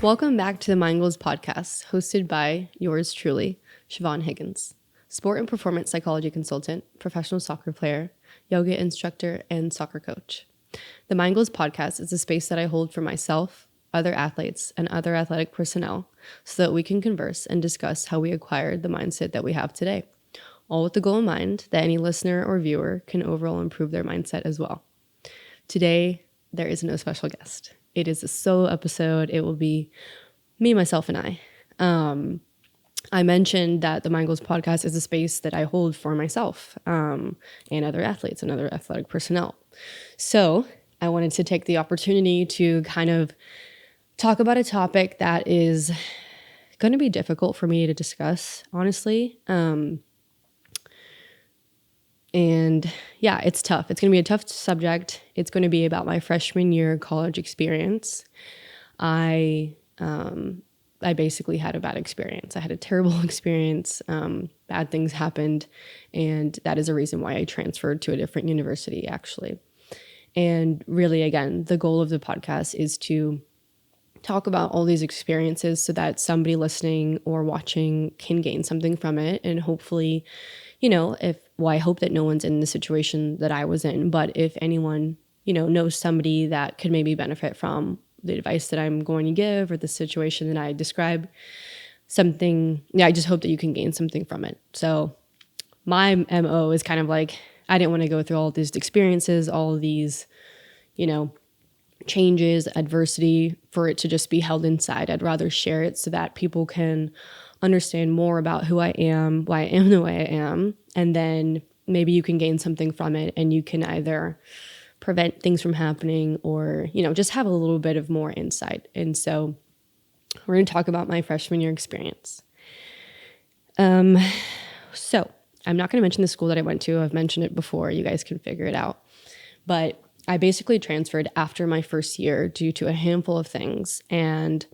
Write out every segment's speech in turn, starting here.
Welcome back to the Mind Goals podcast, hosted by yours truly, Siobhan Higgins, sport and performance psychology consultant, professional soccer player, yoga instructor, and soccer coach. The Mind Goals podcast is a space that I hold for myself, other athletes, and other athletic personnel so that we can converse and discuss how we acquired the mindset that we have today, all with the goal in mind that any listener or viewer can overall improve their mindset as well. Today, there is no special guest. It is a solo episode. It will be me, myself, and I. I mentioned that the Mind Goals podcast is a space that I hold for myself and other athletes and other athletic personnel. So I wanted to take the opportunity to kind of talk about a topic that is going to be difficult for me to discuss, honestly. And yeah, it's tough. It's going to be a tough subject. It's going to be about my freshman year college experience. I basically had a bad experience. I had a terrible experience. Bad things happened. And that is a reason why I transferred to a different university, actually. And really, again, the goal of the podcast is to talk about all these experiences so that somebody listening or watching can gain something from it. And hopefully, I hope that no one's in the situation that I was in, but if anyone, knows somebody that could maybe benefit from the advice that I'm going to give or the situation that I describe, I just hope that you can gain something from it. So my MO is kind of like, I didn't want to go through all these experiences, all of these, changes, adversity for it to just be held inside. I'd rather share it so that people can understand more about who I am, why I am the way I am, and then maybe you can gain something from it and you can either prevent things from happening or, just have a little bit of more insight. And so we're going to talk about my freshman year experience. So I'm not going to mention the school that I went to. I've mentioned it before. You guys can figure it out. But I basically transferred after my first year due to a handful of things. And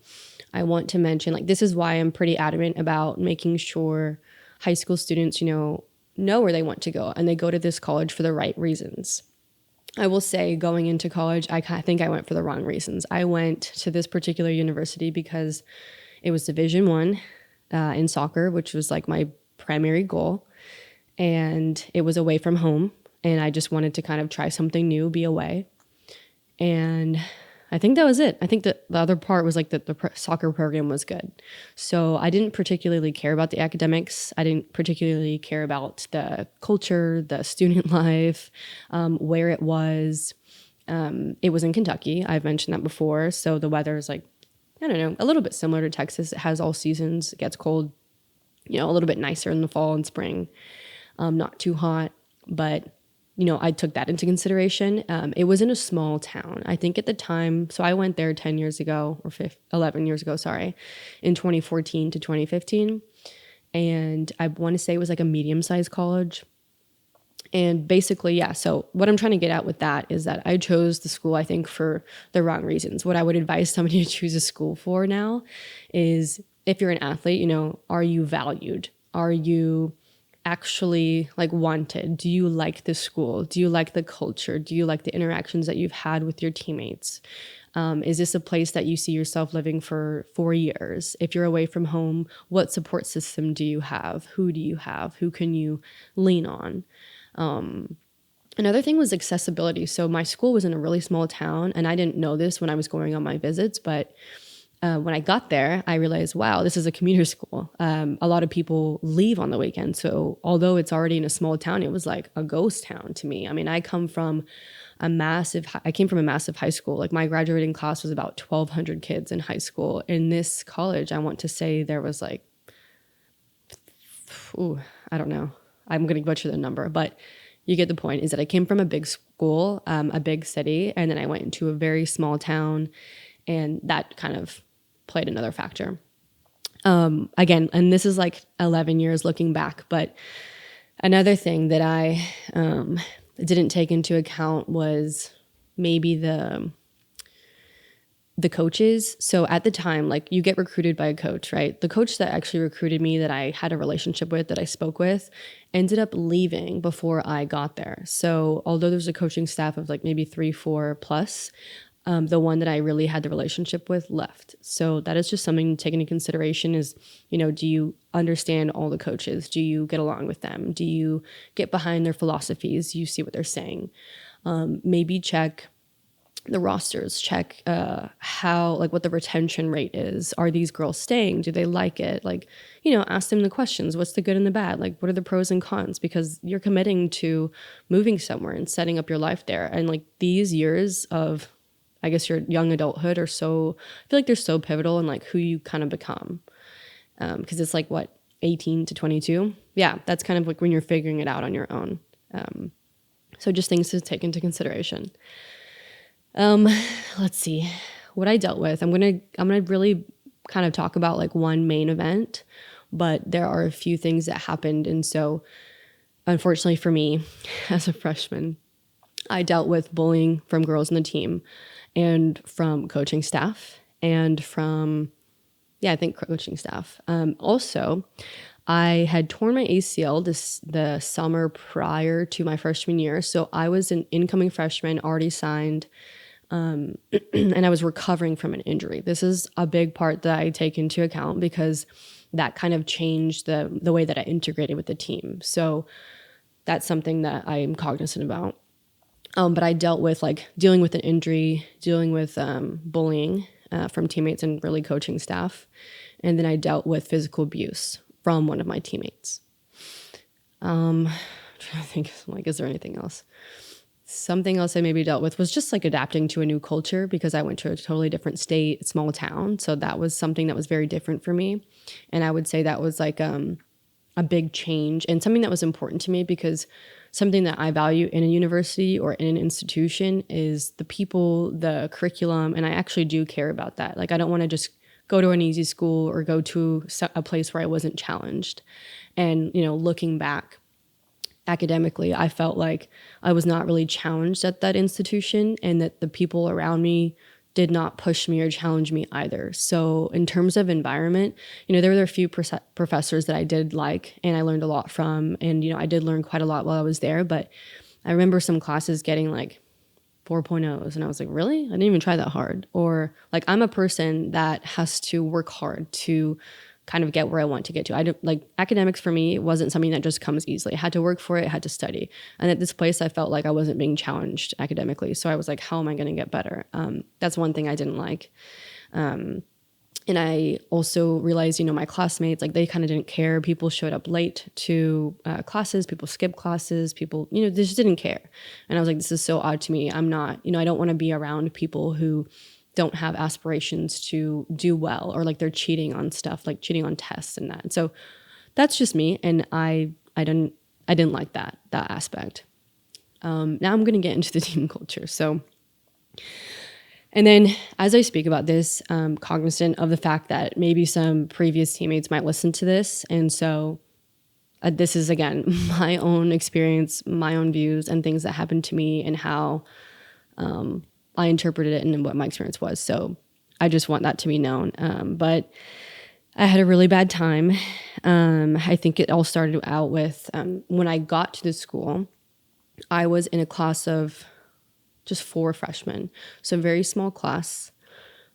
I want to mention, this is why I'm pretty adamant about making sure high school students, know where they want to go and they go to this college for the right reasons. I will say going into college, I think I went for the wrong reasons. I went to this particular university because it was Division I in soccer, which was my primary goal. And it was away from home. And I just wanted to kind of try something new, be away. And I think that was it. I think that the other part was that the soccer program was good. So I didn't particularly care about the academics. I didn't particularly care about the culture, the student life, where it was. It was in Kentucky. I've mentioned that before. So the weather is a little bit similar to Texas. It has all seasons. It gets cold, a little bit nicer in the fall and spring. Not too hot, but I took that into consideration. It was in a small town. I think at the time, so I went there 11 years ago, in 2014 to 2015. And I want to say it was a medium-sized college. And basically, yeah, so what I'm trying to get at with that is that I chose the school, I think, for the wrong reasons. What I would advise somebody to choose a school for now is if you're an athlete, are you valued? Are you actually wanted? Do you like the school? Do you like the culture? Do you like the interactions that you've had with your teammates? Is this a place that you see yourself living for 4 years? If you're away from home, what support system do you have? Who do you have? Who can you lean on? Another thing was accessibility. So my school was in a really small town, and I didn't know this when I was going on my visits, but when I got there, I realized, wow, this is a commuter school. A lot of people leave on the weekend. So although it's already in a small town, it was like a ghost town to me. I mean, I came from a massive high school. My graduating class was about 1,200 kids in high school. In this college, I want to say there was I don't know. I'm going to butcher the number, but you get the point, is that I came from a big school, a big city, and then I went into a very small town, and that kind of played another factor. Again, and this is 11 years looking back, but another thing that I didn't take into account was maybe the coaches. So at the time, you get recruited by a coach, right? The coach that actually recruited me, that I had a relationship with, that I spoke with, ended up leaving before I got there. So although there's a coaching staff of maybe 3, 4 plus, the one that I really had the relationship with left. So that is just something to take into consideration is, do you understand all the coaches? Do you get along with them? Do you get behind their philosophies? Do you see what they're saying? Maybe check the rosters, check what the retention rate is. Are these girls staying? Do they like it? Ask them the questions. What's the good and the bad? What are the pros and cons? Because you're committing to moving somewhere and setting up your life there. And these years of, I guess, your young adulthood I feel like they're so pivotal in who you kind of become. Because it's 18 to 22. Yeah, that's kind of when you're figuring it out on your own. So just things to take into consideration. Let's see what I dealt with. I'm gonna really kind of talk about one main event, but there are a few things that happened. And so unfortunately for me as a freshman, I dealt with bullying from girls on the team and from coaching staff and from, I think coaching staff. Also, I had torn my ACL the summer prior to my freshman year. So I was an incoming freshman, already signed, and I was recovering from an injury. This is a big part that I take into account because that kind of changed the way that I integrated with the team. So that's something that I am cognizant about. But I dealt with dealing with an injury, dealing with bullying from teammates and really coaching staff. And then I dealt with physical abuse from one of my teammates. I'm trying to think, is there anything else? Something else I maybe dealt with was just adapting to a new culture because I went to a totally different state, small town. So that was something that was very different for me. And I would say that was a big change and something that was important to me because something that I value in a university or in an institution is the people, the curriculum, and I actually do care about that. I don't want to just go to an easy school or go to a place where I wasn't challenged. And, looking back academically, I felt like I was not really challenged at that institution and that the people around me did not push me or challenge me either. So in terms of environment, there were a few professors that I did like and I learned a lot from. And, I did learn quite a lot while I was there. But I remember some classes getting 4.0s and I was like, really? I didn't even try that hard. Or I'm a person that has to work hard to kind of get where I want to get to. I don't academics for me. It wasn't something that just comes easily. I had to work for it. I had to study. And at this place, I felt like I wasn't being challenged academically. So I was like, how am I going to get better? That's one thing I didn't like. And I also realized, my classmates, they kind of didn't care. People showed up late to classes. People skipped classes. People, they just didn't care. And I was like, this is so odd to me. I'm not, I don't want to be around people who don't have aspirations to do well or they're cheating on stuff, cheating on tests and that. And so that's just me. And I didn't like that aspect. Now I'm going to get into the team culture. So, and then as I speak about this, cognizant of the fact that maybe some previous teammates might listen to this. And so this is, again, my own experience, my own views and things that happened to me and how, I interpreted it and what my experience was. So I just want that to be known. But I had a really bad time. I think it all started out with when I got to the school, I was in a class of just 4 freshmen. So a very small class.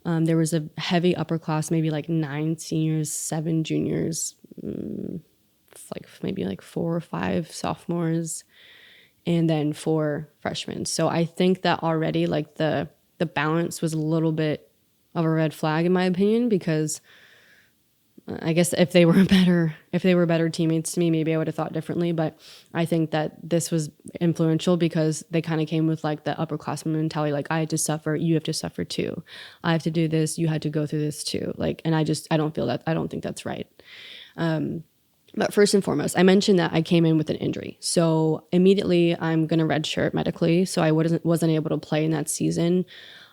There was a heavy upper class, maybe 9 seniors, 7 juniors, maybe 4 or 5 sophomores, and then 4 freshmen. So I think that already the balance was a little bit of a red flag in my opinion, because I guess if they were better teammates to me, maybe I would have thought differently. But I think that this was influential because they kind of came with the upperclassman mentality. I had to suffer, you have to suffer too. I have to do this, you had to go through this too. And I don't feel that, I don't think that's right. But first and foremost, I mentioned that I came in with an injury. So immediately I'm going to redshirt medically. So I wasn't able to play in that season.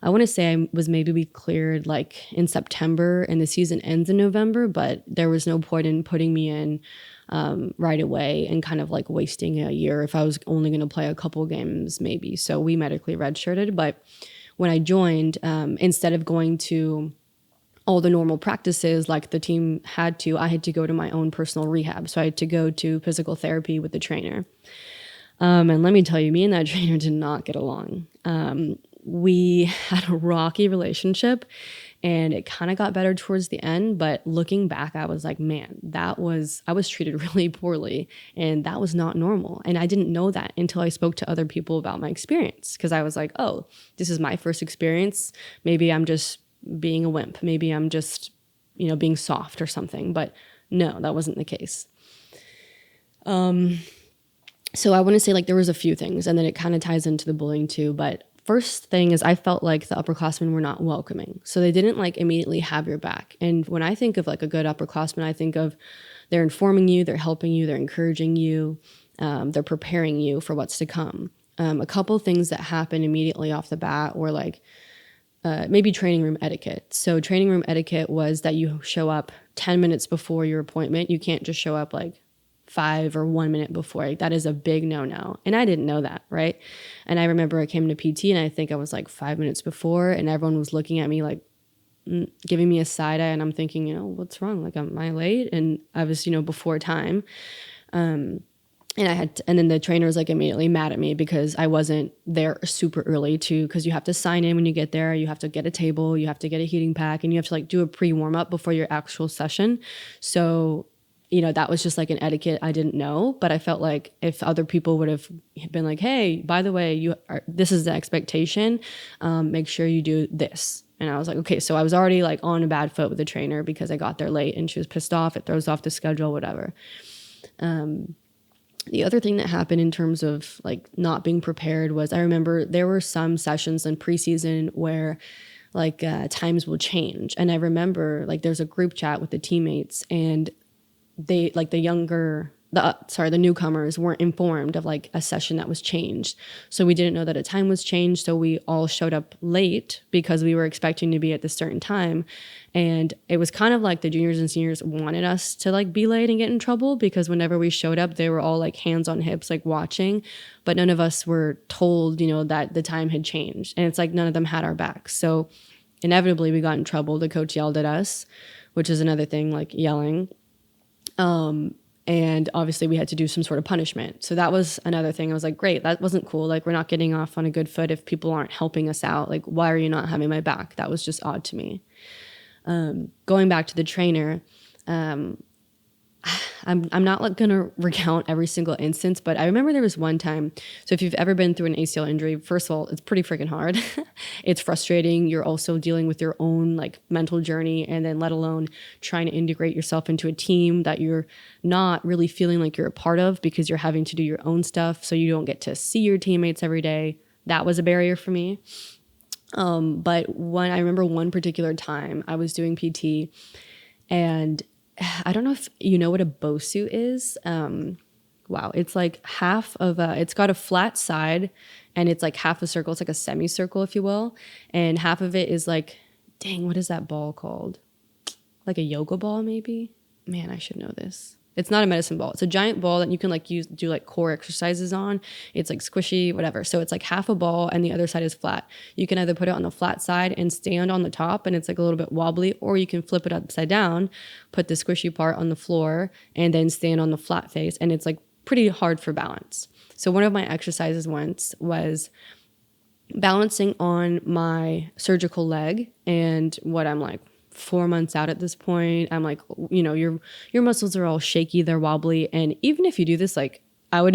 I want to say I was maybe cleared in September and the season ends in November, but there was no point in putting me in right away and kind of wasting a year if I was only going to play a couple games maybe. So we medically redshirted. But when I joined, instead of going to all the normal practices like the team had to, I had to go to my own personal rehab. So I had to go to physical therapy with the trainer. And let me tell you, me and that trainer did not get along. we had a rocky relationship, and it kind of got better towards the end. But looking back, I was like, man, I was treated really poorly, and that was not normal. And I didn't know that until I spoke to other people about my experience, because I was like, oh, this is my first experience. Maybe I'm just being a wimp. Maybe I'm just, being soft or something. But no, that wasn't the case. So I want to say like there was a few things, and then it kind of ties into the bullying too. But first thing is I felt like the upperclassmen were not welcoming. So they didn't like immediately have your back. And when I think of like a good upperclassman, I think of they're informing you, they're helping you, they're encouraging you, they're preparing you for what's to come. A couple things that happened immediately off the bat were like maybe training room etiquette. So training room etiquette was that you show up 10 minutes before your appointment. You can't just show up like 5 or 1 minute before. Like, that is a big no-no. And I didn't know that, right? And I remember I came to PT, and I think I was like 5 minutes before, and everyone was looking at me like giving me a side eye, and I'm thinking, what's wrong? Like, am I late? And I was, before time. And then the trainer was like immediately mad at me because I wasn't there super early because you have to sign in when you get there. You have to get a table, you have to get a heating pack, and you have to like do a pre-warm up before your actual session. So, that was just like an etiquette I didn't know, but I felt like if other people would have been like, hey, by the way, this is the expectation, make sure you do this. And I was like, okay, so I was already like on a bad foot with the trainer because I got there late and she was pissed off. It throws off the schedule, whatever. The other thing that happened in terms of like not being prepared was I remember there were some sessions in preseason where like times will change. And I remember like there's a group chat with the teammates, and they like the newcomers weren't informed of like a session that was changed. So we didn't know that a time was changed. So we all showed up late because we were expecting to be at this certain time. And it was kind of like the juniors and seniors wanted us to like be late and get in trouble, because whenever we showed up, they were all like hands on hips, like watching, but none of us were told, that the time had changed. And it's like none of them had our backs. So inevitably we got in trouble. The coach yelled at us, which is another thing, like yelling. And obviously we had to do some sort of punishment. So that was another thing. I was like, great, that wasn't cool. Like, we're not getting off on a good foot if people aren't helping us out. Like, why are you not having my back? That was just odd to me. Going back to the trainer, I'm not like going to recount every single instance, but I remember there was one time. So if you've ever been through an ACL injury, first of all, it's pretty freaking hard. It's frustrating. You're also dealing with your own like mental journey, and then let alone trying to integrate yourself into a team that you're not really feeling like you're a part of because you're having to do your own stuff. So you don't get to see your teammates every day. That was a barrier for me. But I remember one particular time I was doing PT, and I don't know if you know what a bow suit is. Wow. It's like it's got a flat side, and it's like half a circle. It's like a semicircle, if you will. And half of it is like, dang, what is that ball called? Like a yoga ball, maybe? Man, I should know this. It's not a medicine ball. It's a giant ball that you can like do like core exercises on. It's like squishy, whatever. So it's like half a ball and the other side is flat. You can either put it on the flat side and stand on the top, and it's like a little bit wobbly, or you can flip it upside down, put the squishy part on the floor, and then stand on the flat face. And it's like pretty hard for balance. So one of my exercises once was balancing on my surgical leg, and what I'm like 4 months out at this point, I'm like, your muscles are all shaky, they're wobbly. And even if you do this, like I would,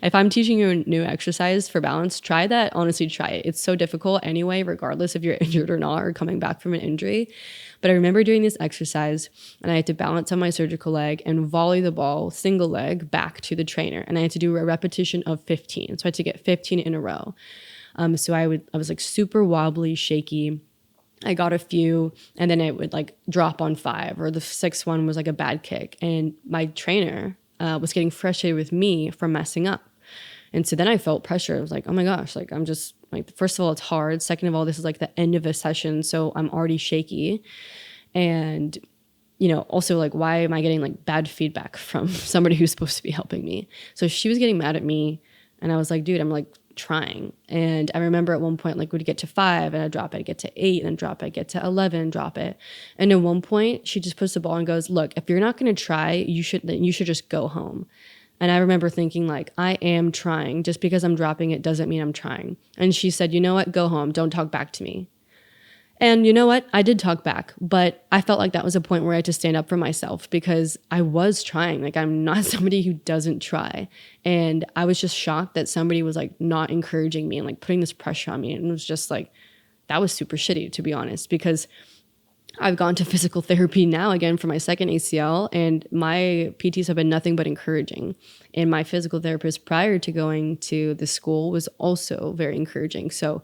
if I'm teaching you a new exercise for balance, try that. Honestly, try it. It's so difficult anyway, regardless if you're injured or not, or coming back from an injury. But I remember doing this exercise, and I had to balance on my surgical leg and volley the ball, single leg, back to the trainer. And I had to do a repetition of 15. So I had to get 15 in a row. So I was like super wobbly, shaky. I got a few, and then it would like drop on 5, or the 6th one was like a bad kick. And my trainer was getting frustrated with me for messing up. And so then I felt pressure. I was like, oh my gosh, like I'm just like, first of all, it's hard. Second of all, this is like the end of a session. So I'm already shaky. And, also like, why am I getting like bad feedback from somebody who's supposed to be helping me? So she was getting mad at me, and I was like, dude, I'm like trying. And I remember at one point, like we'd get to 5 and I'd drop it, I'd get to 8 and drop it, I'd get to 11, drop it. And at one point she just puts the ball and goes, look, if you're not going to try, you should just go home. And I remember thinking like, I am trying. Just because I'm dropping it doesn't mean I'm trying. And she said, you know what? Go home. Don't talk back to me. And you know what? I did talk back, but I felt like that was a point where I had to stand up for myself because I was trying. Like, I'm not somebody who doesn't try. And I was just shocked that somebody was like not encouraging me and like putting this pressure on me. And it was just like, that was super shitty, to be honest, because I've gone to physical therapy now again for my second ACL, and my PTs have been nothing but encouraging. And my physical therapist prior to going to the school was also very encouraging. So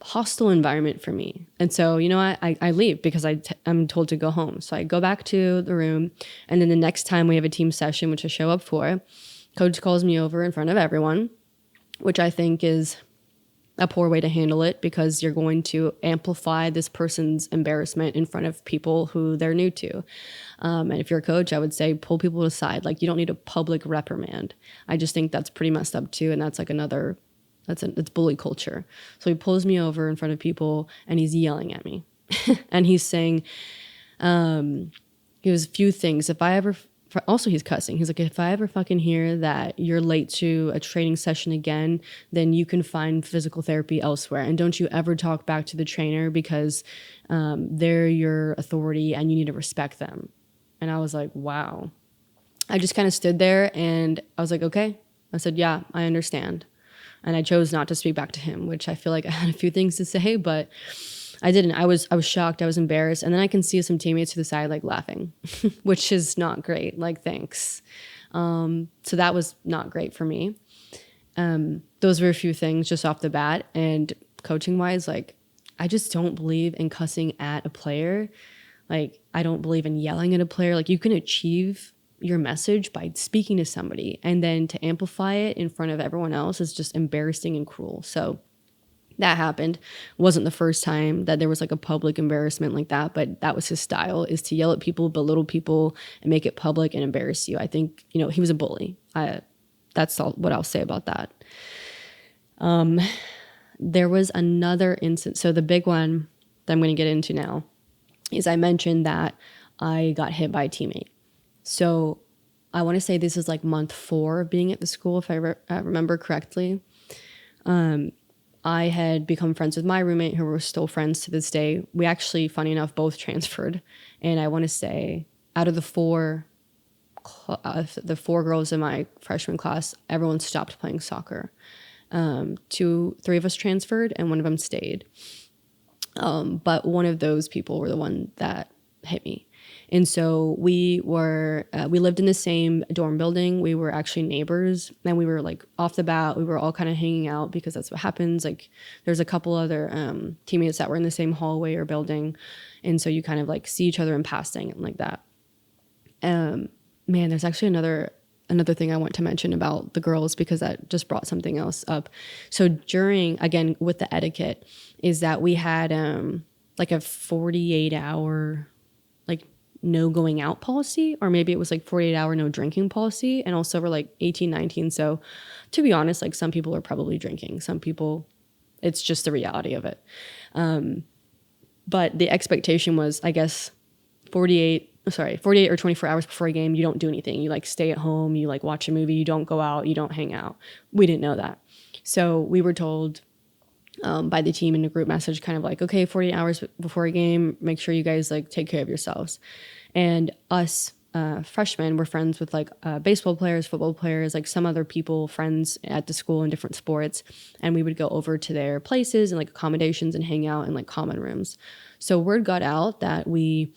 hostile environment for me. And so, you know, I leave because I'm told to go home. So I go back to the room. And then the next time we have a team session, which I show up for, coach calls me over in front of everyone, which I think is a poor way to handle it because you're going to amplify this person's embarrassment in front of people who they're new to. And if you're a coach, I would say pull people aside. Like, you don't need a public reprimand. I just think that's pretty messed up too. And that's like it's bully culture. So he pulls me over in front of people and he's yelling at me. And he's saying, he was a few things. Also he's cussing. He's like, if I ever fucking hear that you're late to a training session again, then you can find physical therapy elsewhere. And don't you ever talk back to the trainer because they're your authority and you need to respect them. And I was like, wow. I just kind of stood there and I was like, okay. I said, yeah, I understand. And I chose not to speak back to him, which I feel like I had a few things to say, but I didn't. I was shocked. I was embarrassed. And then I can see some teammates to the side, like laughing, which is not great. Like, thanks. So that was not great for me. Those were a few things just off the bat. And coaching wise, like, I just don't believe in cussing at a player. Like, I don't believe in yelling at a player. Like, you can achieve your message by speaking to somebody, and then to amplify it in front of everyone else is just embarrassing and cruel. So that happened. It wasn't the first time that there was like a public embarrassment like that, but that was his style, is to yell at people, belittle people, and make it public and embarrass you. I think, you know, he was a bully. That's all what I'll say about that. There was another instance. So the big one that I'm going to get into now is I mentioned that I got hit by a teammate. So I want to say this is like month 4 of being at the school, if I remember correctly. I had become friends with my roommate, who we're still friends to this day. We actually, funny enough, both transferred. And I want to say out of the four girls in my freshman class, everyone stopped playing soccer. 3 of us transferred and 1 of them stayed. But one of those people were the one that hit me. And so we lived in the same dorm building. We were actually neighbors, and we were like, off the bat, we were all kind of hanging out because that's what happens. Like, there's a couple other teammates that were in the same hallway or building. And so you kind of like see each other in passing and like that. Man, there's actually another thing I want to mention about the girls, because that just brought something else up. So during, again, with the etiquette, is that we had like a 48-hour like no going out policy, or maybe it was like 48-hour no drinking policy. And also we're like 18, 19. So to be honest, like, some people are probably drinking. Some people, it's just the reality of it. But the expectation was, I guess, 48 or 24 hours before a game, you don't do anything. You like stay at home, you like watch a movie, you don't go out, you don't hang out. We didn't know that. So we were told by the team in a group message, kind of like, okay, 48 hours before a game, make sure you guys like take care of yourselves. And us freshmen were friends with like baseball players, football players, like some other people, friends at the school in different sports. And we would go over to their places and like accommodations and hang out in like common rooms. So word got out that we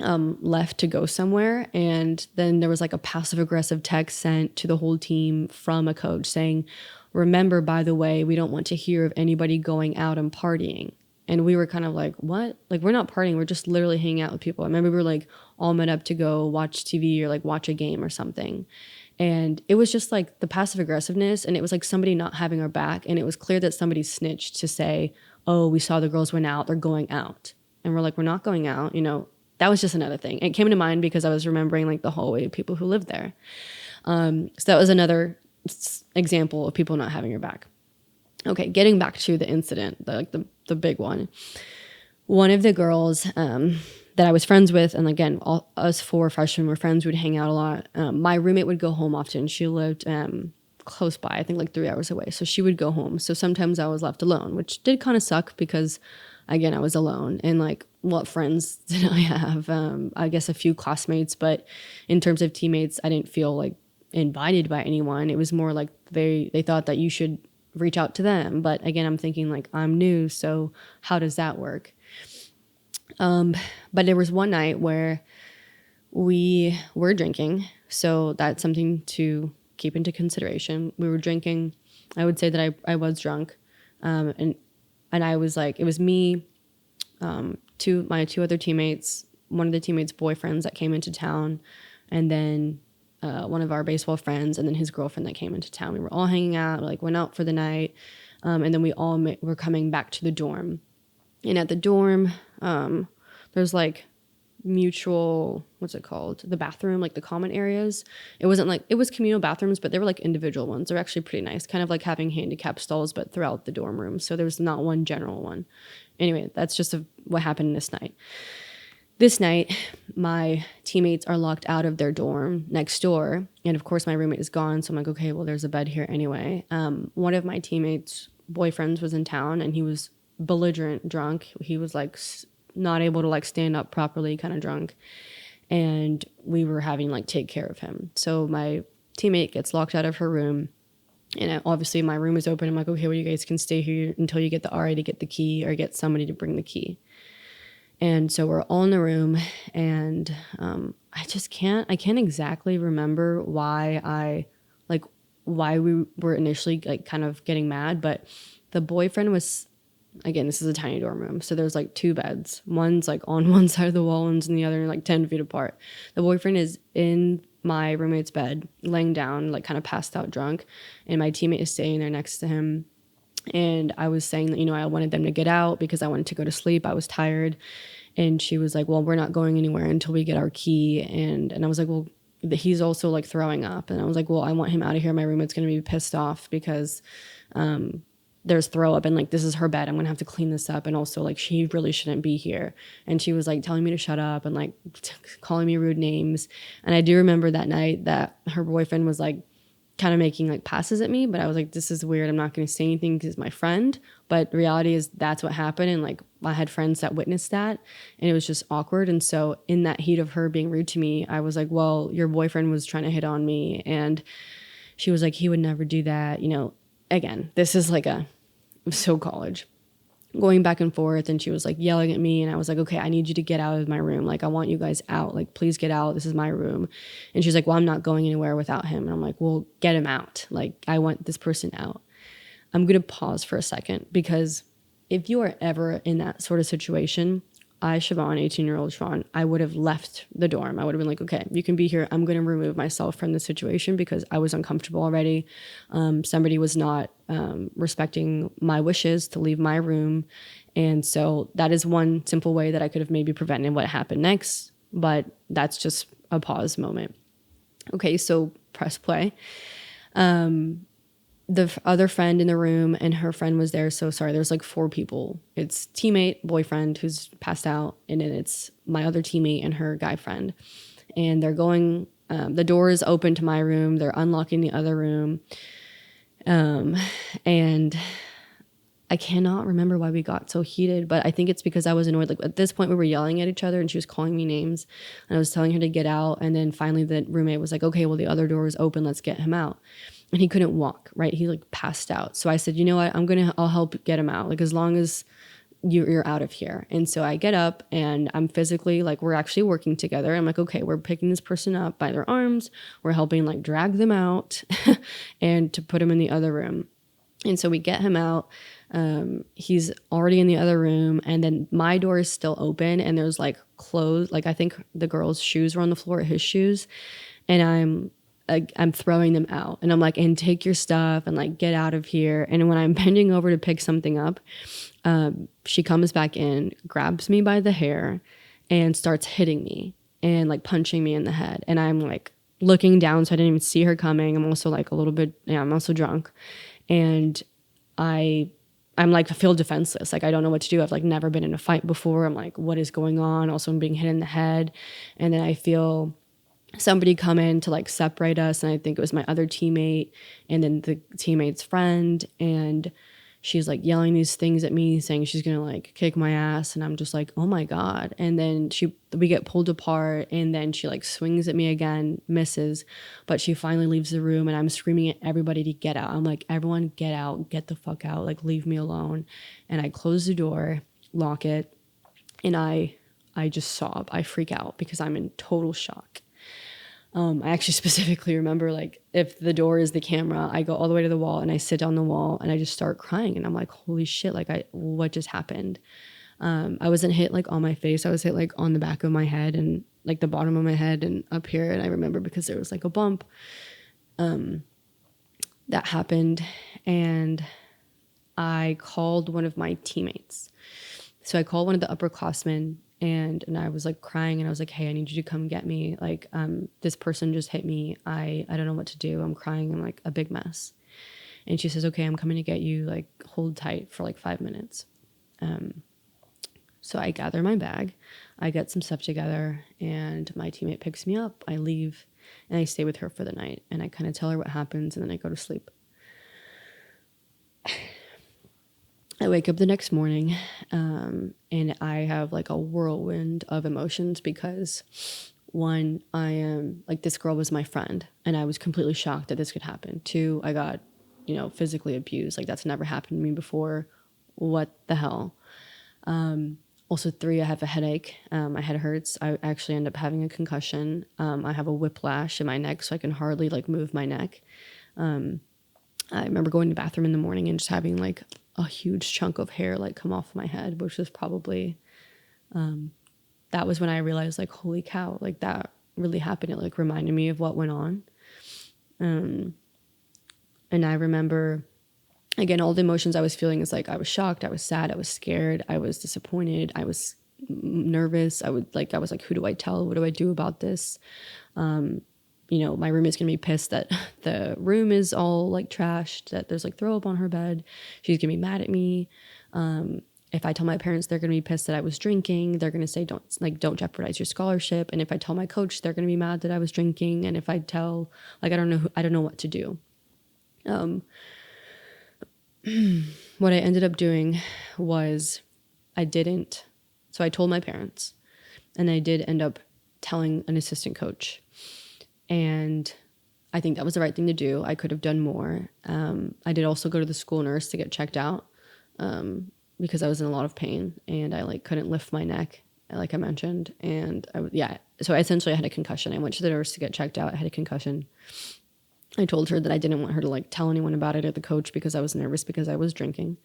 left to go somewhere. And then there was like a passive aggressive text sent to the whole team from a coach saying, remember, by the way, we don't want to hear of anybody going out and partying. And we were kind of like, what? Like, we're not partying. We're just literally hanging out with people. I remember we were like all met up to go watch TV or like watch a game or something. And it was just like the passive aggressiveness. And it was like somebody not having our back. And it was clear that somebody snitched to say, oh, we saw the girls went out. They're going out. And we're like, we're not going out. You know, that was just another thing. It came to mind because I was remembering like the hallway of people who lived there. So that was another example of people not having your back. Okay, getting back to the incident, the big one. One of the girls, that I was friends with. And again, all us 4 freshmen were friends. We'd hang out a lot. My roommate would go home often. She lived close by, I think like 3 hours away. So she would go home. So sometimes I was left alone, which did kind of suck because, again, I was alone. And like, what friends did I have? I guess a few classmates, but in terms of teammates, I didn't feel like invited by anyone. It was more like they thought that you should reach out to them. But again, I'm thinking like, I'm new, so how does that work? But there was one night where we were drinking, so that's something to keep into consideration. We were drinking. I would say that I was drunk, and I was like, it was me, my 2 other teammates, one of the teammates' boyfriends that came into town, and then one of our baseball friends, and then his girlfriend that came into town. We were all hanging out, like went out for the night, and then we all were coming back to the dorm. And at the dorm, there's like mutual, what's it called? The bathroom, like the common areas. It wasn't like, it was communal bathrooms, but they were like individual ones. They're actually pretty nice, kind of like having handicap stalls, but throughout the dorm room. So there was not one general one. Anyway, that's just what happened this night. This night, my teammates are locked out of their dorm next door. And of course, my roommate is gone. So I'm like, okay, well, there's a bed here anyway. One of my teammates' boyfriends was in town and he was belligerent drunk. He was like not able to like stand up properly, kind of drunk. And we were having like take care of him. So my teammate gets locked out of her room. And obviously my room is open. I'm like, okay, well, you guys can stay here until you get the RA to get the key or get somebody to bring the key. And so we're all in the room, and I can't exactly remember why we were initially like kind of getting mad, but the boyfriend was, again, this is a tiny dorm room. So there's like 2 beds. One's like on one side of the wall, one's in the other, like 10 feet apart. The boyfriend is in my roommate's bed, laying down, like kind of passed out drunk. And my teammate is staying there next to him. And I was saying that, I wanted them to get out because I wanted to go to sleep. I was tired. And she was like, well, we're not going anywhere until we get our key. And I was like, well, he's also like throwing up. And I was like, well, I want him out of here. My roommate's going to be pissed off because there's throw up and like, this is her bed. I'm going to have to clean this up. And also like, she really shouldn't be here. And she was like telling me to shut up and like calling me rude names. And I do remember that night that her boyfriend was like, kind of making like passes at me, but I was like, this is weird. I'm not going to say anything because it's my friend. But the reality is that's what happened. And like, I had friends that witnessed that and it was just awkward. And so in that heat of her being rude to me, I was like, well, your boyfriend was trying to hit on me. And she was like, he would never do that. Again, this is like so college. Going back and forth, and she was like yelling at me, and I was like, okay, I need you to get out of my room. Like, I want you guys out. Like, please get out. This is my room. And she's like, well, I'm not going anywhere without him. And I'm like, well, get him out. Like, I want this person out. I'm going to pause for a second because if you are ever in that sort of situation, Siobhan, 18-year-old Siobhan, I would have left the dorm. I would have been like, okay, you can be here. I'm going to remove myself from the situation because I was uncomfortable already. Somebody was not respecting my wishes to leave my room. And so that is one simple way that I could have maybe prevented what happened next. But that's just a pause moment. Okay, so press play. The other friend in the room and her friend was there. So sorry, there's like 4 people. It's teammate, boyfriend who's passed out, and then it's my other teammate and her guy friend. And they're going, the door is open to my room. They're unlocking the other room. And I cannot remember why we got so heated, but I think it's because I was annoyed. Like at this point we were yelling at each other and she was calling me names and I was telling her to get out. And then finally the roommate was like, okay, well, the other door is open. Let's get him out. And he couldn't walk, right? He like passed out. So I said, you know what? I'll help get him out. Like as long as you're out of here. And so I get up and I'm physically like, we're actually working together. I'm like, okay, we're picking this person up by their arms. We're helping like drag them out and to put him in the other room. And so we get him out. He's already in the other room. And then my door is still open and there's like clothes. Like I think the girl's shoes were on the floor, his shoes. And I'm throwing them out and I'm like, and take your stuff and like get out of here. And when I'm bending over to pick something up, she comes back in, grabs me by the hair and starts hitting me and like punching me in the head. And I'm like looking down, so I didn't even see her coming. I'm also like a little bit, I'm also drunk. And I I'm like, I feel defenseless. Like, I don't know what to do. I've like never been in a fight before. I'm like, what is going on? Also, I'm being hit in the head. And then I feel somebody come in to like separate us. And I think it was my other teammate and then the teammate's friend. And she's like yelling these things at me, saying she's going to like kick my ass. And I'm just like, oh my God. And then we get pulled apart, and then she like swings at me again, misses, but she finally leaves the room, and I'm screaming at everybody to get out. I'm like, everyone get out, get the fuck out. Like, leave me alone. And I close the door, lock it. And I just sob. I freak out because I'm in total shock. I actually specifically remember, like, if the door is the camera, I go all the way to the wall and I sit on the wall and I just start crying. And I'm like, holy shit, like, what just happened? I wasn't hit like on my face. I was hit like on the back of my head and like the bottom of my head and up here. And I remember because there was like a bump that happened. And I called one of my teammates. So I called one of the upperclassmen, and I was like crying, and I was like, hey, I need you to come get me. Like, this person just hit me. I don't know what to do. I'm crying. I'm like a big mess. And she says, okay, I'm coming to get you. Like, hold tight for like 5 minutes. So I gather my bag, I get some stuff together, and my teammate picks me up. I leave and I stay with her for the night, and I kind of tell her what happens, and then I go to sleep. I wake up the next morning, and I have like a whirlwind of emotions because, one, I am like, this girl was my friend, and I was completely shocked that this could happen. Two, I got, physically abused. Like, that's never happened to me before. What the hell? Also, three, I have a headache. My head hurts. I actually end up having a concussion. I have a whiplash in my neck, so I can hardly like move my neck. I remember going to the bathroom in the morning and just having like a huge chunk of hair like come off my head, which was probably, that was when I realized, like, holy cow, like that really happened. It like reminded me of what went on. And I remember, again, all the emotions I was feeling is like, I was shocked, I was sad, I was scared, I was disappointed, I was nervous. I was like, who do I tell? What do I do about this? My roommate's gonna be pissed that the room is all like trashed, that there's like throw up on her bed. She's gonna be mad at me. If I tell my parents, they're gonna be pissed that I was drinking. They're gonna say, don't jeopardize your scholarship. And if I tell my coach, they're gonna be mad that I was drinking. And if I tell, like, I don't know what to do. What I ended up doing was so I told my parents, and I did end up telling an assistant coach. And I think that was the right thing to do. I could have done more. I did also go to the school nurse to get checked out because I was in a lot of pain, and I like couldn't lift my neck, like I mentioned. And so essentially I had a concussion. I went to the nurse to get checked out. I had a concussion. I told her that I didn't want her to like tell anyone about it, or the coach, because I was nervous because I was drinking.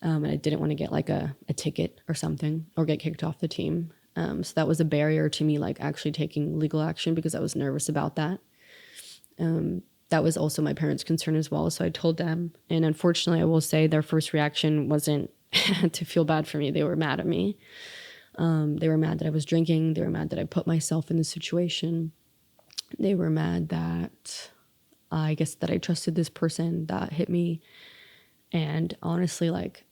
And I didn't want to get like a ticket or something, or get kicked off the team. So that was a barrier to me like actually taking legal action, because I was nervous about that. That was also my parents' concern as well. So I told them, and unfortunately I will say their first reaction wasn't to feel bad for me. They were mad at me. They were mad that I was drinking. They were mad that I put myself in this situation. They were mad that I trusted this person that hit me. And honestly, like,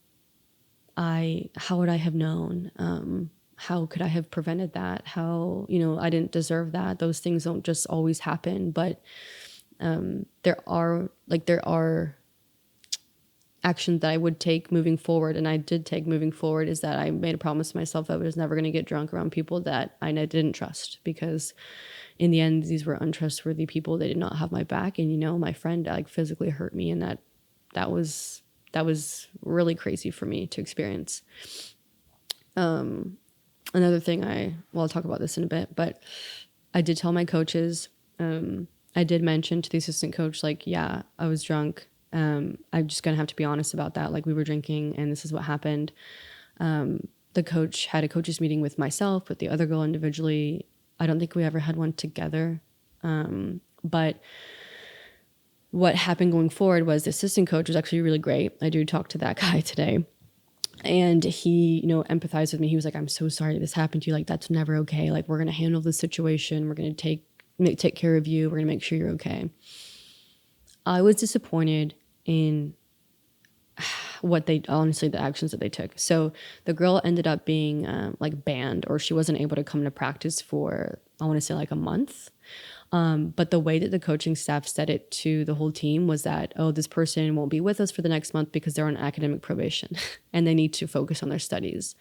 how would I have known? How could I have prevented that? How, I didn't deserve that. Those things don't just always happen. But there are actions that I would take moving forward. And I did take moving forward, is that I made a promise to myself that I was never going to get drunk around people that I didn't trust, because in the end, these were untrustworthy people. They did not have my back. And, my friend like physically hurt me. And that was really crazy for me to experience. Another thing I'll talk about this in a bit, but I did tell my coaches, I did mention to the assistant coach, like, yeah, I was drunk. I'm just going to have to be honest about that. Like, we were drinking and this is what happened. The coach had a coaches meeting with myself, with the other girl individually. I don't think we ever had one together. But what happened going forward was the assistant coach was actually really great. I do talk to that guy today. And he, empathized with me. He was like, I'm so sorry this happened to you. Like, that's never okay. Like, we're going to handle this situation. We're going to take care of you. We're going to make sure you're okay. I was disappointed in the actions that they took. So the girl ended up being like banned, or she wasn't able to come to practice for, I want to say, like a month. But the way that the coaching staff said it to the whole team was that, oh, this person won't be with us for the next month because they're on academic probation and they need to focus on their studies.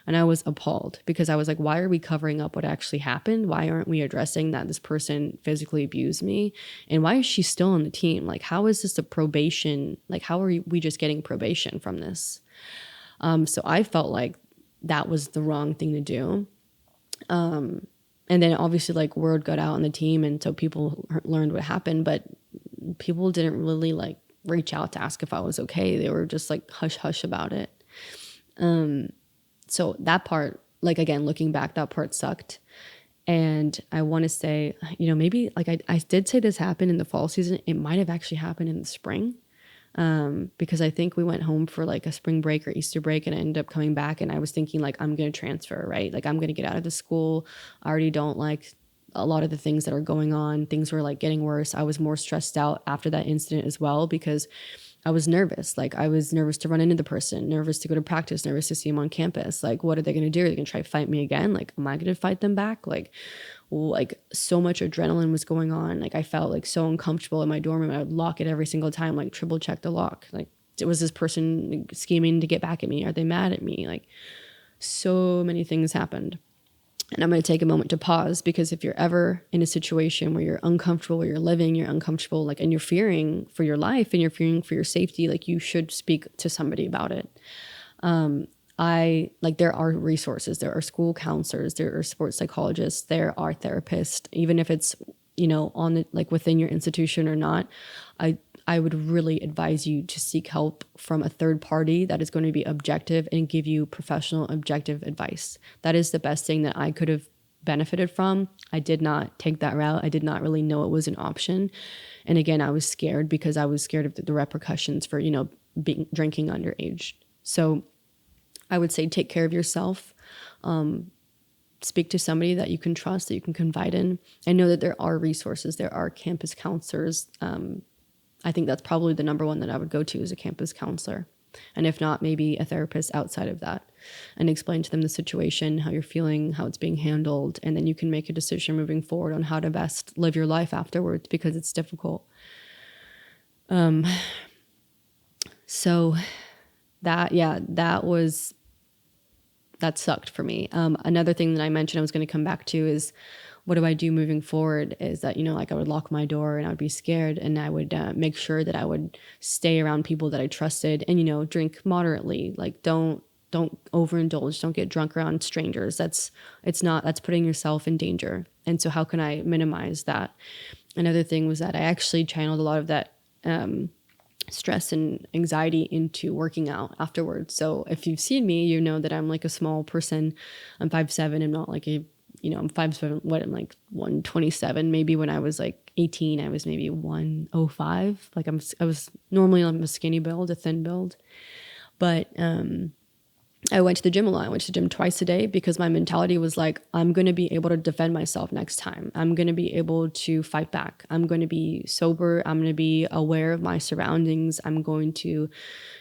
And I was appalled because I was like, why are we covering up what actually happened? Why aren't we addressing that this person physically abused me? And why is she still on the team? Like, how is this a probation? Like, how are we just getting probation from this? So I felt like that was the wrong thing to do. And then obviously like word got out on the team, and so people learned what happened, but people didn't really like reach out to ask if I was okay. They were just like hush hush about it. So that part, like, again, looking back, that part sucked. And I want to say, maybe like I did say this happened in the fall season. It might have actually happened in the spring. Because I think we went home for like a spring break or Easter break, and I ended up coming back, and I was thinking like, I'm going to transfer, right? Like, I'm going to get out of the school. I already don't like a lot of the things that are going on. Things were like getting worse. I was more stressed out after that incident as well, because I was nervous. Like, I was nervous to run into the person, nervous to go to practice, nervous to see him on campus. Like, what are they going to do? Are they going to try to fight me again? Like, am I going to fight them back? Like so much adrenaline was going on. Like, I felt like so uncomfortable in my dorm room. I would lock it every single time, like triple check the lock. Like, was this person scheming to get back at me? Are they mad at me? Like, so many things happened. And I'm going to take a moment to pause, because if you're ever in a situation where you're uncomfortable, where you're living, you're uncomfortable, like, and you're fearing for your life and you're fearing for your safety, like, you should speak to somebody about it. There are resources, there are school counselors, there are sports psychologists, there are therapists, even if it's, on the, like, within your institution or not. I would really advise you to seek help from a third party that is going to be objective and give you professional, objective advice. That is the best thing that I could have benefited from. I did not take that route. I did not really know it was an option. And again, I was scared because I was scared of the repercussions for, drinking underage. So I would say take care of yourself. Speak to somebody that you can trust, that you can confide in. I know that there are resources. There are campus counselors. I think that's probably the number one that I would go to, is a campus counselor. And if not, maybe a therapist outside of that, and explain to them the situation, how you're feeling, how it's being handled. And then you can make a decision moving forward on how to best live your life afterwards, because it's difficult. So that sucked for me. Another thing that I mentioned I was going to come back to is, what do I do moving forward, is that, I would lock my door and I would be scared, and I would make sure that I would stay around people that I trusted, and, drink moderately. Like, don't overindulge. Don't get drunk around strangers. That's putting yourself in danger. And so how can I minimize that? Another thing was that I actually channeled a lot of that stress and anxiety into working out afterwards. So if you've seen me, you know that I'm like a small person. I'm 5'7". I'm not like I'm 5'7", I'm like 127. Maybe when I was like 18, I was maybe 105. Like I was normally on a skinny build, a thin build. But I went to the gym a lot. I went to the gym twice a day, because my mentality was like, I'm going to be able to defend myself next time. I'm going to be able to fight back. I'm going to be sober. I'm going to be aware of my surroundings. I'm going to,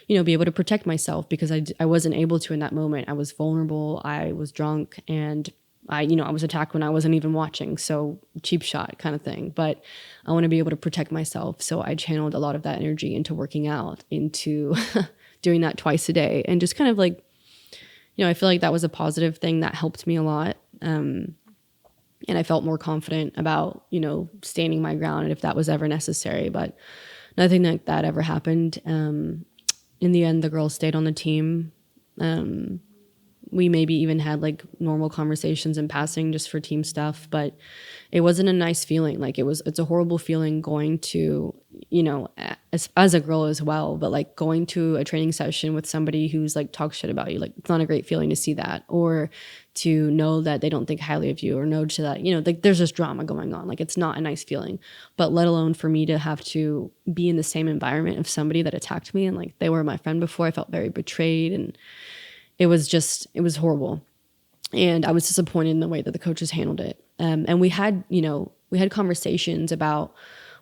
be able to protect myself, because I wasn't able to in that moment. I was vulnerable. I was drunk, and I was attacked when I wasn't even watching. So cheap shot kind of thing. But I want to be able to protect myself. So I channeled a lot of that energy into working out, into doing that twice a day, and just kind of like, I feel like that was a positive thing that helped me a lot. And I felt more confident about, standing my ground, and if that was ever necessary. But nothing like that ever happened. In the end, the girls stayed on the team. We maybe even had like normal conversations in passing just for team stuff, but it wasn't a nice feeling. Like, it's a horrible feeling going to, as a girl as well, but like going to a training session with somebody who's like talks shit about you. Like, it's not a great feeling to see that, or to know that they don't think highly of you, or know to that, like there's this drama going on. Like, it's not a nice feeling, but let alone for me to have to be in the same environment of somebody that attacked me. And like, they were my friend before. I felt very betrayed, and it was horrible. And I was disappointed in the way that the coaches handled it. And we had conversations about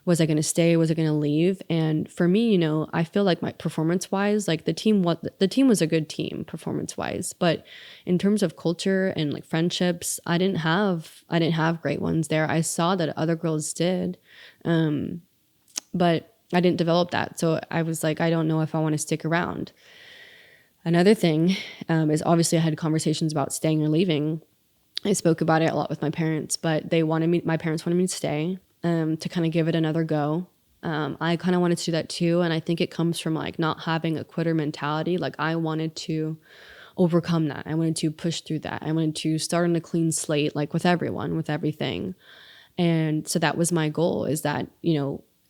Was I going to stay? Was I going to leave? And for me, I feel like my performance wise, like the team was a good team performance wise, but in terms of culture and like friendships, I didn't have great ones there. I saw that other girls did, but I didn't develop that. So I was like, I don't know if I want to stick around. Another thing is obviously I had conversations about staying or leaving. I spoke about it a lot with my parents, but my parents wanted me to stay, to kind of give it another go. I kind of wanted to do that too. And I think it comes from like not having a quitter mentality. Like I wanted to overcome that. I wanted to push through that. I wanted to start on a clean slate, like with everyone, with everything. And so that was my goal, is that,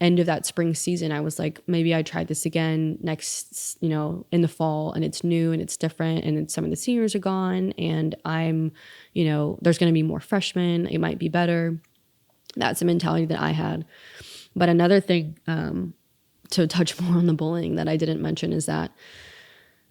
end of that spring season, I was like, maybe I tried this again next, in the fall, and it's new and it's different. And then some of the seniors are gone, and I'm, there's going to be more freshmen. It might be better. That's the mentality that I had. But another thing, to touch more on the bullying that I didn't mention, is that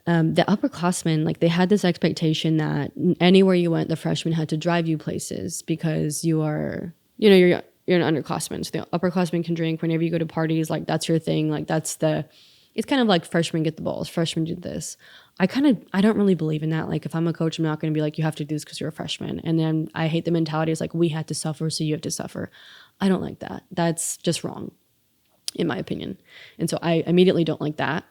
the upperclassmen, like they had this expectation that anywhere you went, the freshmen had to drive you places because you are, you're an underclassman. So the upperclassmen can drink whenever you go to parties. Like that's your thing. Like it's kind of like freshmen get the balls. Freshmen do this. I don't really believe in that. Like if I'm a coach, I'm not going to be like, you have to do this because you're a freshman. And then I hate the mentality. It's like, we had to suffer, so you have to suffer. I don't like that. That's just wrong, in my opinion. And so I immediately don't like that.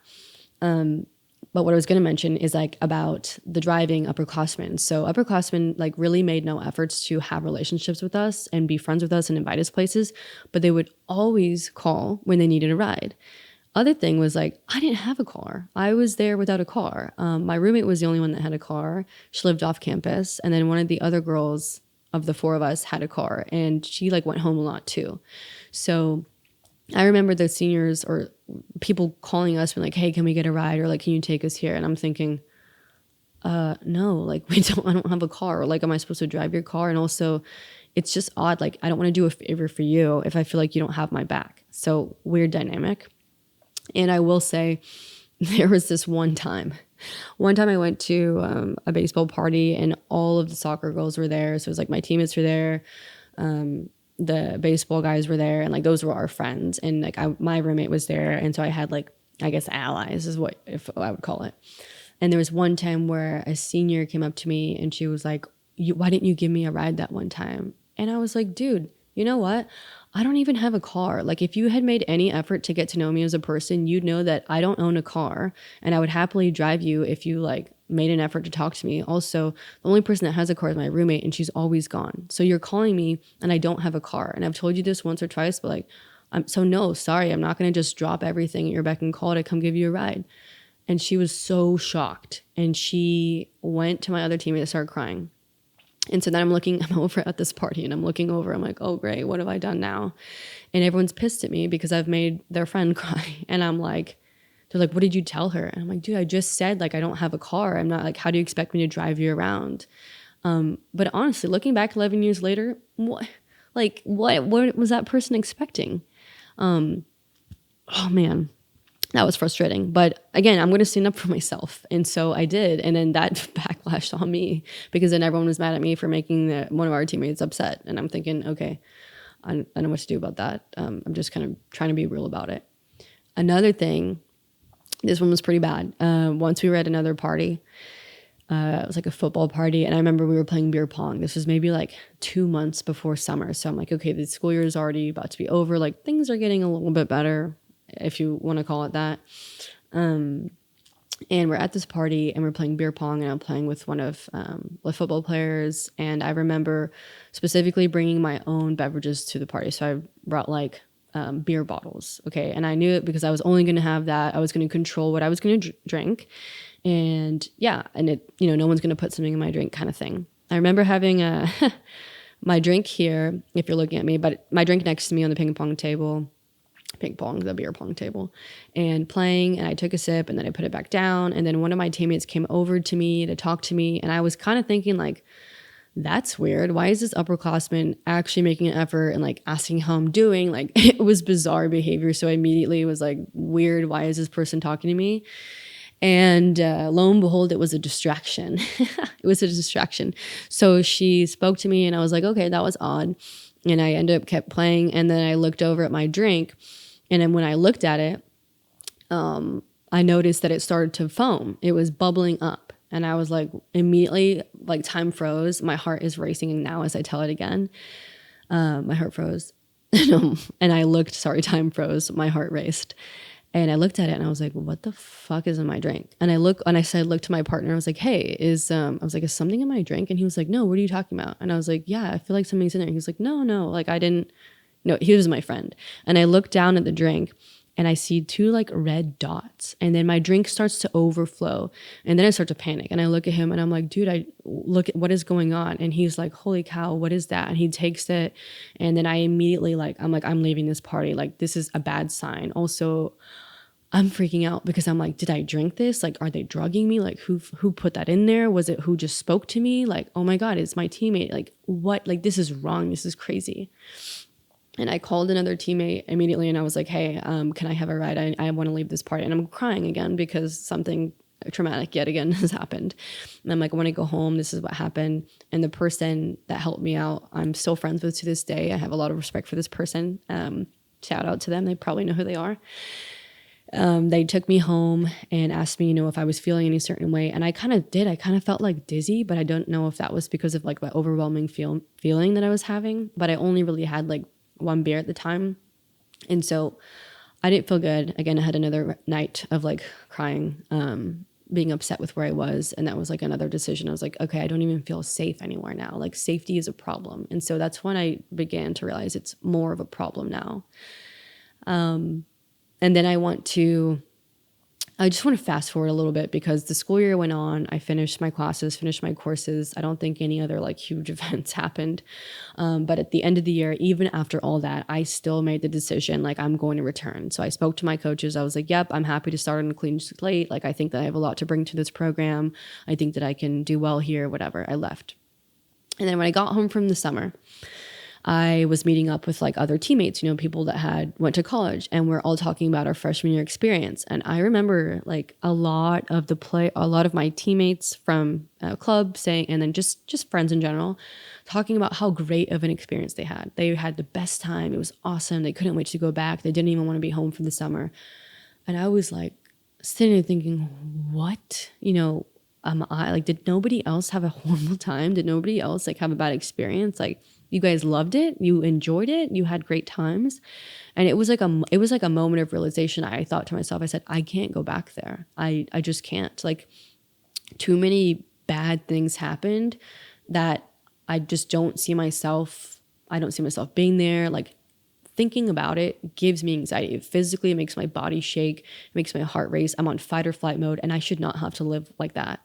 But what I was going to mention is like about the driving upperclassmen. So upperclassmen like really made no efforts to have relationships with us and be friends with us and invite us places, but they would always call when they needed a ride. Other thing was like, I didn't have a car. I was there without a car. My roommate was the only one that had a car. She lived off campus. And then one of the other girls of the four of us had a car, and she like went home a lot too. So I remember the seniors or people calling us and like, hey, can we get a ride? Or like, can you take us here? And I'm thinking, no, like I don't have a car. Or like, am I supposed to drive your car? And also it's just odd. Like, I don't want to do a favor for you if I feel like you don't have my back. So weird dynamic. And I will say there was this one time I went to a baseball party and all of the soccer girls were there. So it was like my teammates were there. The baseball guys were there, and like those were our friends, and like my roommate was there, and so I had like, I guess, allies is what if I would call it. And there was one time where a senior came up to me and she was like, why didn't you give me a ride that one time? And I was like, dude, you know what? I don't even have a car. Like if you had made any effort to get to know me as a person, you'd know that I don't own a car, and I would happily drive you if you like made an effort to talk to me. Also, the only person that has a car is my roommate, and she's always gone. So you're calling me and I don't have a car. And I've told you this once or twice, but like, no, sorry, I'm not going to just drop everything at your beck and call to come give you a ride. And she was so shocked, and she went to my other teammate and started crying. And so then I'm over at this party and I'm looking over, I'm like, oh great, what have I done now? And everyone's pissed at me because I've made their friend cry. And I'm like, they're like, what did you tell her? And I'm like, dude, I just said like, I don't have a car. I'm not like, how do you expect me to drive you around? But honestly, looking back 11 years later, what was that person expecting? Oh man, that was frustrating. But again, I'm going to stand up for myself. And so I did. And then that backlashed on me because then everyone was mad at me for making one of our teammates upset. And I'm thinking, okay, I don't know what to do about that. I'm just kind of trying to be real about it. Another thing, this one was pretty bad. Once we were at another party, it was like a football party. And I remember we were playing beer pong. This was maybe like 2 months before summer. So I'm like, okay, the school year is already about to be over. Like things are getting a little bit better, if you want to call it that. And we're at this party and we're playing beer pong, and I'm playing with one of the football players. And I remember specifically bringing my own beverages to the party. So I brought like beer bottles. Okay. And I knew it because I was only going to have that. I was going to control what I was going to drink. And yeah, and it, no one's going to put something in my drink kind of thing. I remember having my drink here, if you're looking at me, but my drink next to me on the the beer pong table, and playing, and I took a sip and then I put it back down. And then one of my teammates came over to me to talk to me. And I was kind of thinking like, that's weird. Why is this upperclassman actually making an effort and like asking how I'm doing? Like it was bizarre behavior. So I immediately was like, weird. Why is this person talking to me? And lo and behold, it was a distraction. It was a distraction. So she spoke to me and I was like, okay, that was odd. And I ended up kept playing. And then I looked over at my drink. And then when I looked at it, I noticed that it started to foam. It was bubbling up. And I was like, immediately, like time froze. My heart is racing now as I tell it again. My heart froze. And I looked, sorry, time froze. My heart raced. And I looked at it and I was like, what the fuck is in my drink? And I said, look to my partner. I was like, hey, is something in my drink? And he was like, no, what are you talking about? And I was like, yeah, I feel like something's in there. He was like, no, like I didn't, no, he was my friend. And I looked down at the drink and I see 2 like red dots, and then my drink starts to overflow, and then I start to panic, and I look at him and I'm like, dude, I look at what is going on. And he's like, holy cow, what is that? And he takes it, and then I immediately I'm leaving this party. Like, this is a bad sign. Also, I'm freaking out because I'm like, did I drink this? Like, are they drugging me? Like, who put that in there? Was it who just spoke to me? Like, oh my God, it's my teammate. Like, what? Like, this is wrong. This is crazy. And I called another teammate immediately and I was like, hey, can I have a ride? I want to leave this party. And I'm crying again because something traumatic yet again has happened. And I'm like, I want to go home. This is what happened. And the person that helped me out, I'm still friends with to this day. I have a lot of respect for this person. Shout out to them. They probably know who they are. They took me home and asked me, if I was feeling any certain way. And I kind of did. I kind of felt like dizzy, but I don't know if that was because of like my overwhelming feeling that I was having. But I only really had like 1 beer at the time. And so I didn't feel good. Again, I had another night of like crying, being upset with where I was. And that was like another decision. I was like, okay, I don't even feel safe anymore now. Like, safety is a problem. And so that's when I began to realize it's more of a problem now. And then I just want to fast forward a little bit because the school year went on. I finished my classes, finished my courses. I don't think any other like huge events happened. But at the end of the year, even after all that, I still made the decision, like, I'm going to return. So I spoke to my coaches. I was like, yep, I'm happy to start on a clean slate. Like, I think that I have a lot to bring to this program. I think that I can do well here, whatever. I left. And then when I got home from the summer, I was meeting up with like other teammates, people that went to college, and we're all talking about our freshman year experience. And I remember like a lot of my teammates from club saying, and then just friends in general, talking about how great of an experience they had. They had the best time. It was awesome. They couldn't wait to go back. They didn't even want to be home for the summer. And I was like sitting there thinking, what, did nobody else have a horrible time? Did nobody else like have a bad experience? Like, you guys loved it. You enjoyed it. You had great times. And it was like a moment of realization. I thought to myself, I said, I can't go back there. I just can't. Like, too many bad things happened that I just don't see myself. I don't see myself being there. Like, thinking about it gives me anxiety. Physically, it makes my body shake. It makes my heart race. I'm on fight or flight mode, and I should not have to live like that.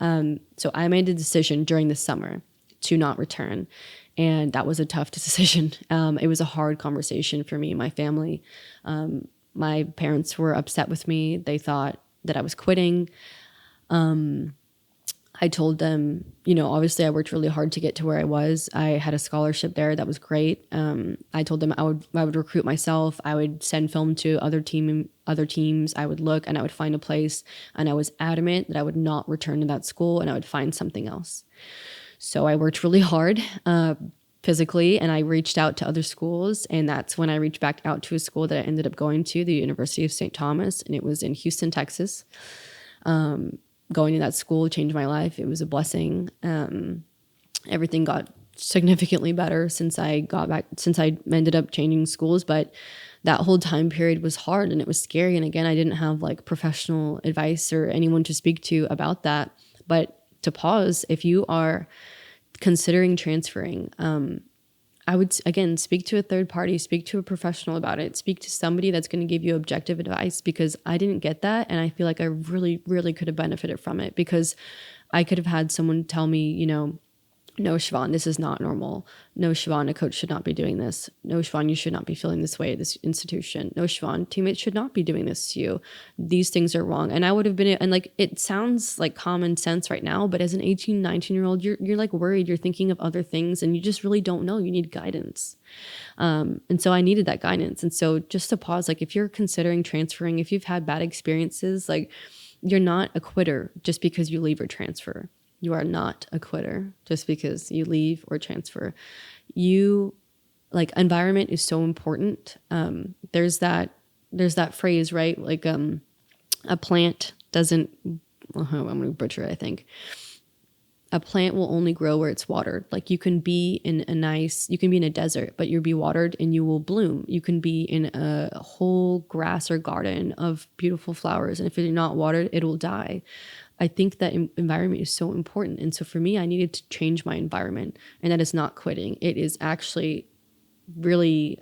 So I made a decision during the summer to not return. And that was a tough decision. It was a hard conversation for me and my family. My parents were upset with me. They thought that I was quitting. I told them, obviously I worked really hard to get to where I was. I had a scholarship there that was great. I told them I would recruit myself. I would send film to other teams. I would look and I would find a place. And I was adamant that I would not return to that school and I would find something else. So I worked really hard physically, and I reached out to other schools. And that's when I reached back out to a school that I ended up going to, the University of St. Thomas, and it was in Houston, Texas. Going to that school changed my life. It was a blessing. Everything got significantly better since I ended up changing schools. But that whole time period was hard and it was scary. And again, I didn't have like professional advice or anyone to speak to about that. But to pause, if you are considering transferring, I would, again, speak to a third party, speak to a professional about it, speak to somebody that's going to give you objective advice, because I didn't get that. And I feel like I really, really could have benefited from it, because I could have had someone tell me, no, Siobhan, this is not normal. No, Siobhan, a coach should not be doing this. No, Siobhan, you should not be feeling this way at this institution. No, Siobhan, teammates should not be doing this to you. These things are wrong. And I would have been, and like, it sounds like common sense right now, but as an 18, 19-year-old, you're like worried, you're thinking of other things, and you just really don't know. You need guidance. And so I needed that guidance. And so just to pause, like, if you're considering transferring, if you've had bad experiences, like, you're not a quitter just because you leave or transfer. You are not a quitter just because you leave or transfer. You like environment is so important. There's that phrase, right? Like a plant doesn't, well, I'm going to butcher it, I think. A plant will only grow where it's watered. Like you can be in a desert, but you'll be watered and you will bloom. You can be in a whole grass or garden of beautiful flowers, and if you're not watered, it will die. I think that environment is so important. And so for me, I needed to change my environment, and that is not quitting. It is actually really,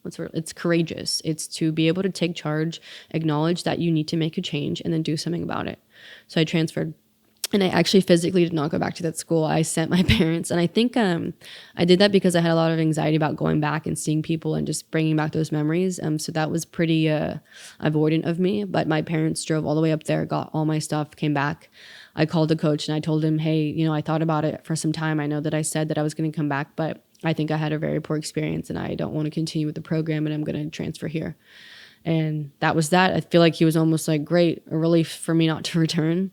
it's courageous. It's to be able to take charge, acknowledge that you need to make a change, and then do something about it. So I transferred. And I actually physically did not go back to that school. I sent my parents. And I think I did that because I had a lot of anxiety about going back and seeing people and just bringing back those memories. So that was pretty avoidant of me. But my parents drove all the way up there, got all my stuff, came back. I called the coach and I told him, hey, I thought about it for some time. I know that I said that I was going to come back, but I think I had a very poor experience and I don't want to continue with the program, and I'm going to transfer here. And that was that. I feel like he was almost like, great, a relief for me not to return.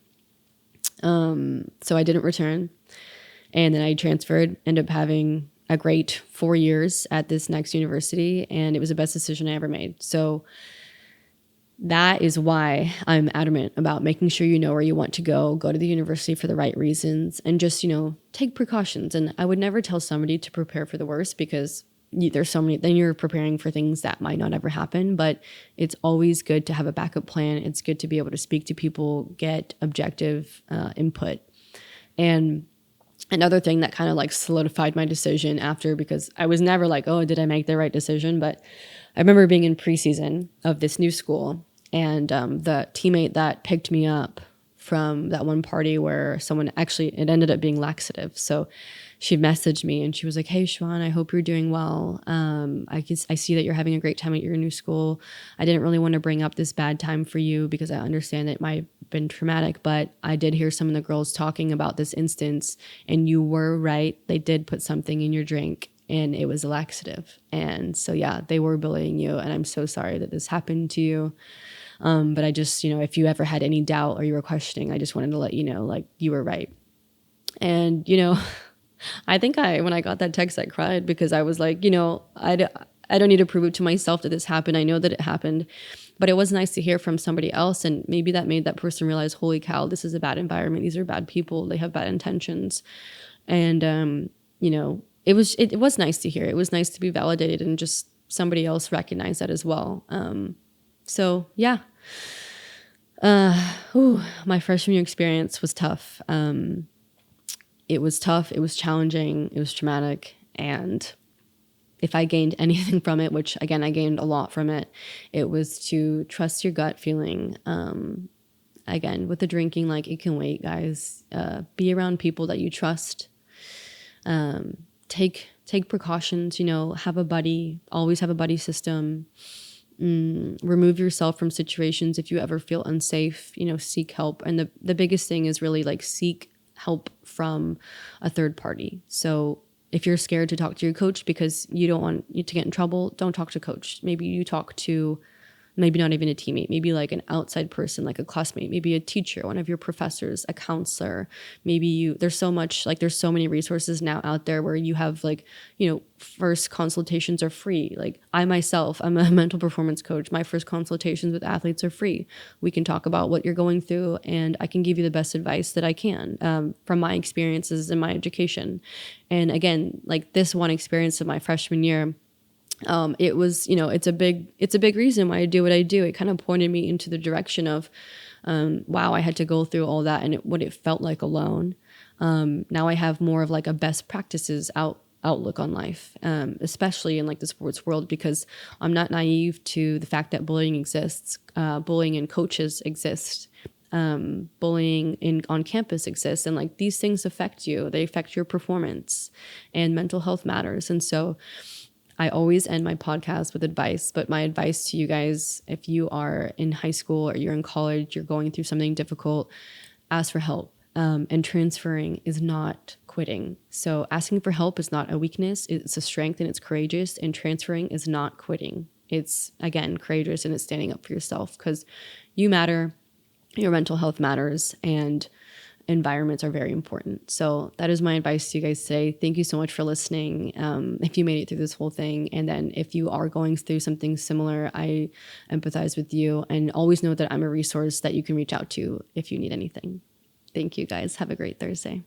So I didn't return, and then I transferred, ended up having a great 4 years at this next university, and it was the best decision I ever made. So that is why I'm adamant about making sure you know where you want to go to the university for the right reasons, and just, take precautions. And I would never tell somebody to prepare for the worst, because there's so many, then you're preparing for things that might not ever happen. But it's always good to have a backup plan. It's good to be able to speak to people, get objective input. And another thing that kind of like solidified my decision after, because I was never like, oh, did I make the right decision? But I remember being in preseason of this new school, and the teammate that picked me up from that one party where someone actually, it ended up being laxative. So she messaged me and she was like, hey, Siobhan, I hope you're doing well. I see that you're having a great time at your new school. I didn't really want to bring up this bad time for you because I understand it might have been traumatic, but I did hear some of the girls talking about this instance, and you were right. They did put something in your drink and it was a laxative. And so, yeah, they were bullying you, and I'm so sorry that this happened to you. But I just, if you ever had any doubt or you were questioning, I just wanted to let you know, like, you were right. And, I think when I got that text, I cried because I was like, I don't need to prove it to myself that this happened. I know that it happened, but it was nice to hear from somebody else. And maybe that made that person realize, holy cow, this is a bad environment. These are bad people. They have bad intentions. And, it was nice to hear. It was nice to be validated, and just somebody else recognize that as well. So yeah, my freshman year experience was tough. It was tough. It was challenging. It was traumatic. And if I gained anything from it, which again, I gained a lot from it, it was to trust your gut feeling. Again, with the drinking, like, it can wait, guys. Be around people that you trust. Take precautions, have a buddy, always have a buddy system. Remove yourself from situations if you ever feel unsafe, seek help. And the biggest thing is really like seek help from a third party. So if you're scared to talk to your coach because you don't want you to get in trouble, don't talk to coach. Maybe you talk to, maybe not even a teammate, maybe like an outside person, like a classmate, maybe a teacher, one of your professors, a counselor. Maybe there's so many resources now out there where you have first consultations are free. Like I'm a mental performance coach. My first consultations with athletes are free. We can talk about what you're going through, and I can give you the best advice that I can from my experiences and my education. And again, like this one experience of my freshman year, it was, it's a big reason why I do what I do. It kind of pointed me into the direction of, wow, I had to go through all that and what it felt like alone. Now I have more of like a best practices outlook on life, especially in like the sports world, because I'm not naive to the fact that bullying exists. Bullying in coaches exist. Bullying on campus exists, and like these things affect you. They affect your performance, and mental health matters. And so I always end my podcast with advice, but my advice to you guys, if you are in high school or you're in college, you're going through something difficult, ask for help. And transferring is not quitting. So asking for help is not a weakness. It's a strength, and it's courageous. And transferring is not quitting. It's, again, courageous, and it's standing up for yourself, because you matter. Your mental health matters. And environments are very important. So that is my advice to you guys today. Thank you so much for listening. If you made it through this whole thing, and then if you are going through something similar, I empathize with you, and always know that I'm a resource that you can reach out to if you need anything. Thank you guys. Have a great Thursday.